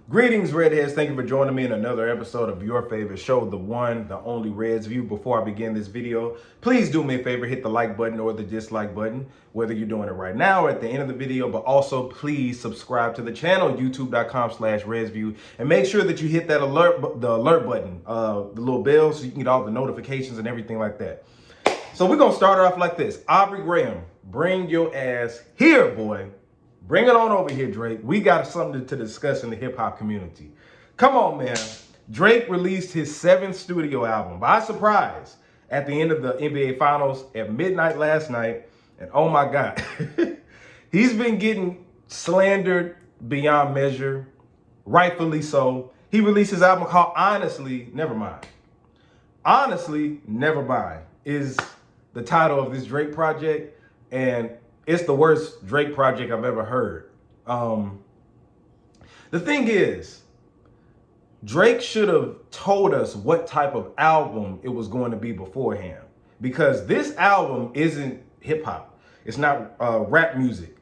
Greetings, Redheads. Thank you for joining me in another episode of your favorite show, the one, the only Reds View. Before I begin this video, please do me a favor, hit the like button or the dislike button, whether you're doing it right now or at the end of the video, but also please subscribe to the channel, youtube.com/RedsView, and make sure that you hit that alert button, the little bell, so you can get all the notifications and everything like that. So we're going to start off like this. Aubrey Graham, bring your ass here, boy. Bring it on over here, Drake. We got something to discuss in the hip-hop community. Come on, man. Drake released his 7th studio album by surprise at the end of the NBA Finals at midnight last night. And oh my God, he's been getting slandered beyond measure, rightfully so. He released his album called Honestly, Never Mind. Honestly, Never Mind is the title of this Drake project. And it's the worst Drake project I've ever heard. The thing is, Drake should have told us what type of album it was going to be beforehand. Because this album isn't hip hop. It's not rap music.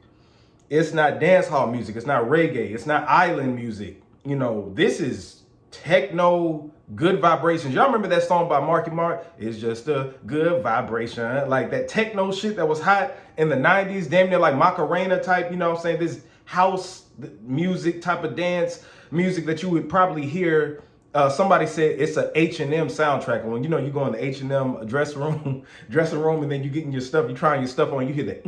It's not dance hall music. It's not reggae. It's not island music. You know, this is techno, good vibrations. Y'all remember that song by Marky Mark? It's just a good vibration. Like that techno shit that was hot in the 90s, damn near like Macarena type, you know what I'm saying? This house music type of dance music that you would probably hear. Somebody said it's a H&M soundtrack. When you know you go in the H&M dressing room, and then you getting your stuff, you trying your stuff on, you hear the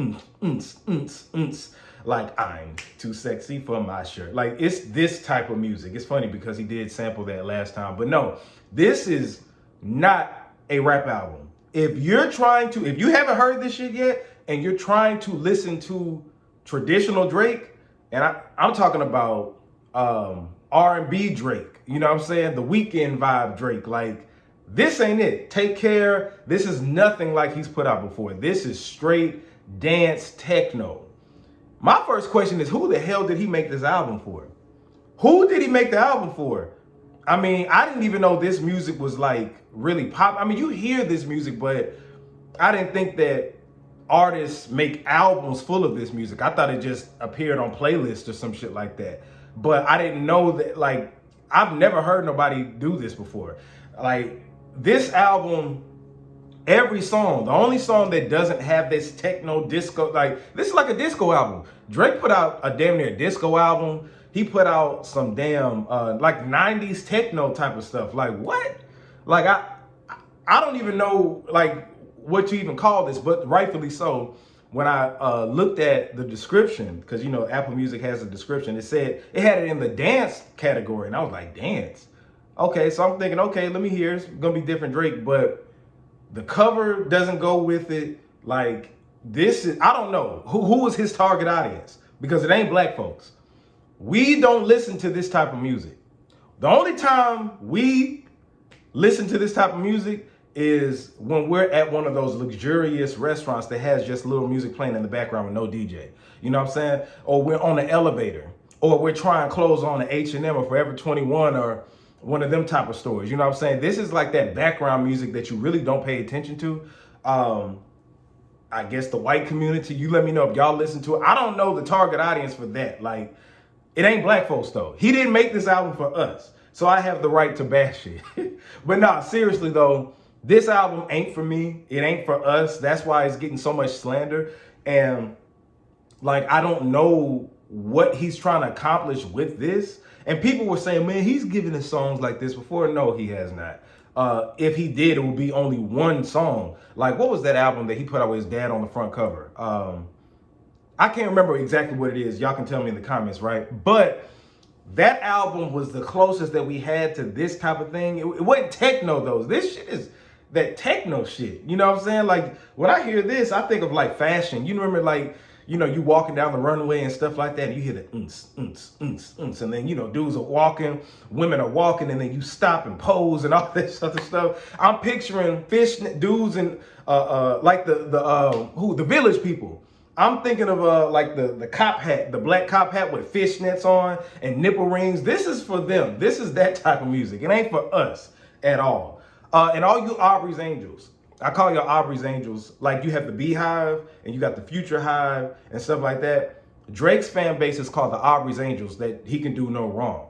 like I'm too sexy for my shirt. Like it's this type of music. It's funny because he did sample that last time, but no, this is not a rap album. If you haven't heard this shit yet and you're trying to listen to traditional Drake, and I'm talking about R&B Drake, you know what I'm saying? The Weekend vibe Drake, like this ain't it. Take Care. This is nothing like he's put out before. This is straight dance techno. My first question is, who the hell did he make this album for? Who did he make the album for? I mean, I didn't even know this music was like really pop. I mean, you hear this music, but I didn't think that artists make albums full of this music. I thought it just appeared on playlists or some shit like that. But I didn't know that, like, I've never heard nobody do this before. Like, this album, every song, the only song that doesn't have this techno disco, like this is like a disco album. Drake put out a damn near disco album. He put out some damn like 90s techno type of stuff. Like what? Like I don't even know like what you even call this, but rightfully so. When I looked at the description, because you know Apple Music has a description, it said it had it in the dance category, and I was like, dance. Okay, so I'm thinking, okay, let me hear. It's gonna be different Drake, but the cover doesn't go with it. Like this is, I don't know who is his target audience, because it ain't black folks. We don't listen to this type of music. The only time we listen to this type of music is when we're at one of those luxurious restaurants that has just little music playing in the background with no DJ. You know what I'm saying? Or we're on the elevator, or we're trying clothes on at H&M or Forever 21 or one of them type of stores. You know what I'm saying? This is like that background music that you really don't pay attention to. I guess the white community, you let me know if y'all listen to it. I don't know the target audience for that. Like, it ain't black folks though. He didn't make this album for us, so I have the right to bash it. But nah, seriously though, this album ain't for me. It ain't for us. That's why it's getting so much slander. And like, I don't know what he's trying to accomplish with this. And people were saying, man, he's given us songs like this before. No, he has not. If he did, it would be only one song. Like, what was that album that he put out with his dad on the front cover? I can't remember exactly what it is. Y'all can tell me in the comments, right? But that album was the closest that we had to this type of thing. It wasn't techno, though. This shit is that techno shit. You know what I'm saying? Like, when I hear this, I think of like fashion. You remember, like, you know, you walking down the runway and stuff like that, and you hear the and then, you know, dudes are walking, women are walking, and then you stop and pose and all this other stuff. I'm picturing fishnet dudes and like the Village People. I'm thinking of like the cop hat, the black cop hat with fishnets on and nipple rings. This is for them. This is that type of music. It ain't for us at all. And all you Aubrey's Angels, I call y'all Aubrey's Angels. Like, you have the Beehive and you got the Future Hive and stuff like that. Drake's fan base is called the Aubrey's Angels, that he can do no wrong.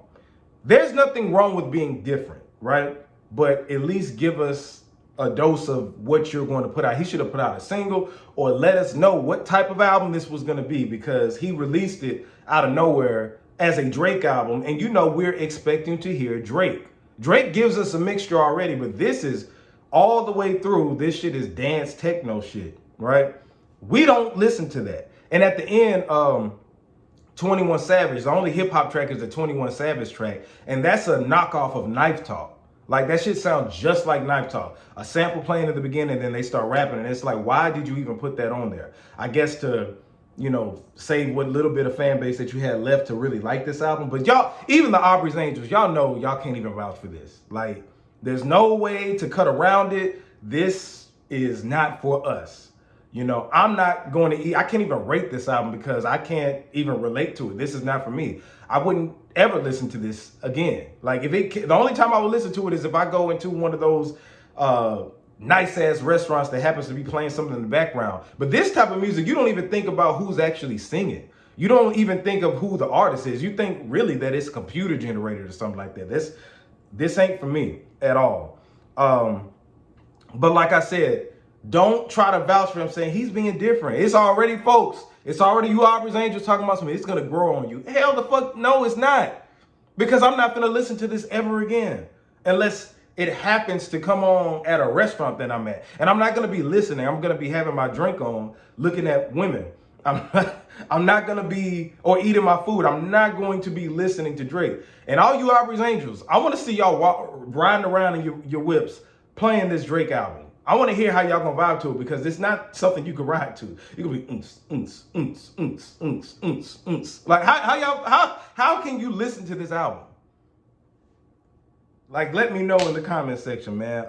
there's nothing wrong with being different, right? But at least give us a dose of what you're going to put out. He should have put out a single or let us know what type of album this was going to be, because he released it out of nowhere as a Drake album. And you know, we're expecting to hear Drake. Drake gives us a mixture already, but this is all the way through. This shit is dance techno shit, right? We don't listen to that. And at the end, 21 Savage, the only hip hop track is the 21 Savage track. And that's a knockoff of Knife Talk. Like, that shit sounds just like Knife Talk. A sample playing at the beginning, and then they start rapping. And it's like, why did you even put that on there? I guess to, you know, save what little bit of fan base that you had left to really like this album. But y'all, even the Aubrey's Angels, y'all know y'all can't even vouch for this. Like, there's no way to cut around it. This is not for us. You know, I'm not going to I can't even rate this album because I can't even relate to it. This is not for me. I wouldn't ever listen to this again. Like, the only time I would listen to it is if I go into one of those nice ass restaurants that happens to be playing something in the background. But this type of music, you don't even think about who's actually singing. You don't even think of who the artist is. You think really that it's computer generated or something like that. This ain't for me at all. But like I said, don't try to vouch for him saying he's being different. It's already, folks, it's already you Aubrey's Angels talking about something. It's going to grow on you. Hell the fuck, no, it's not. Because I'm not going to listen to this ever again. Unless it happens to come on at a restaurant that I'm at. And I'm not going to be listening. I'm going to be having my drink on, looking at women. I'm not going to be, or eating my food. I'm not going to be listening to Drake. And all you Aubrey's Angels, I want to see y'all riding around in your whips playing this Drake album. I want to hear how y'all gonna vibe to it, because it's not something you can ride to. You can be like, how can you listen to this album? Like, let me know in the comment section, man,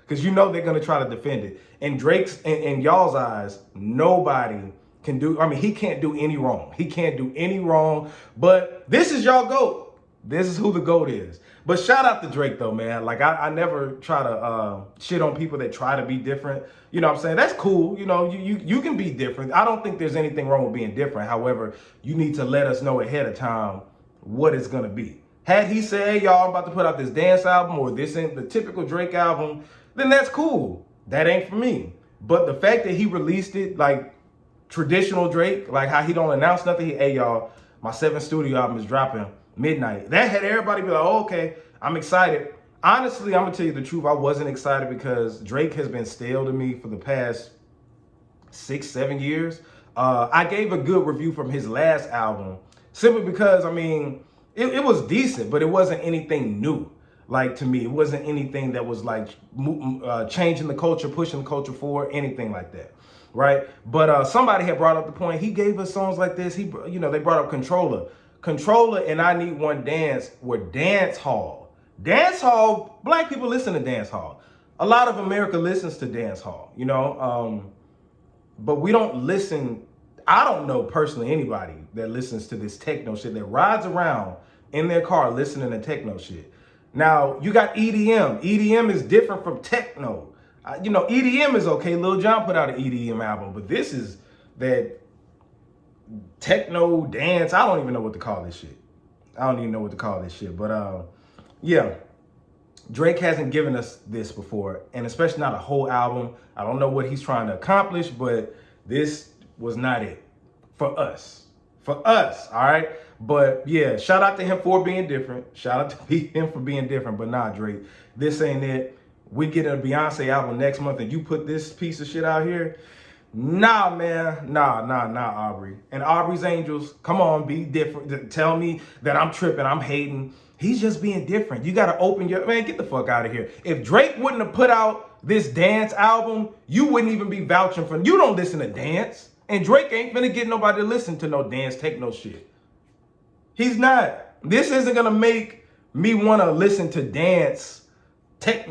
because you know they're gonna try to defend it. And Drake's, in y'all's eyes, nobody can do. I mean, he can't do any wrong. He can't do any wrong. But this is y'all GOAT. This is who the GOAT is. But shout out to Drake, though, man. Like, I never try to shit on people that try to be different. You know what I'm saying? That's cool. You know, you can be different. I don't think there's anything wrong with being different. However, you need to let us know ahead of time what it's going to be. Had he said, hey, y'all, I'm about to put out this dance album, or this ain't the typical Drake album, then that's cool. That ain't for me. But the fact that he released it like traditional Drake, like how he don't announce nothing, hey, y'all, my 7th studio album is dropping midnight. That had everybody be like, oh, okay, I'm excited. Honestly, I'm gonna tell you the truth. I wasn't excited because Drake has been stale to me for the past 6-7 years. I gave a good review from his last album simply because, I mean, it was decent, but it wasn't anything new. Like, to me, it wasn't anything that was like changing the culture, pushing the culture forward, anything like that. Right? But somebody had brought up the point. He gave us songs like this. They brought up Controller and I Need One Dance were dance hall. Dance hall, black people listen to dance hall. A lot of America listens to dance hall, you know. But we don't listen. I don't know personally anybody that listens to this techno shit, that rides around in their car listening to techno shit. Now, you got EDM. EDM is different from techno. You know, EDM is okay. Lil Jon put out an EDM album, but this is that techno dance. I don't even know what to call this shit. But yeah, Drake hasn't given us this before, and especially not a whole album. I don't know what he's trying to accomplish, but this was not it for us. All right. But yeah, shout out to him for being different. Shout out to him for being different. But nah, Drake, this ain't it. We get a Beyonce album next month, and you put this piece of shit out here. Nah, man. Nah, Aubrey. And Aubrey's Angels, come on, be different. Tell me that I'm tripping, I'm hating. He's just being different. You got to open your... Man, get the fuck out of here. If Drake wouldn't have put out this dance album, you wouldn't even be vouching for... You don't listen to dance. And Drake ain't finna get nobody to listen to no dance techno shit. He's not. This isn't going to make me want to listen to dance techno.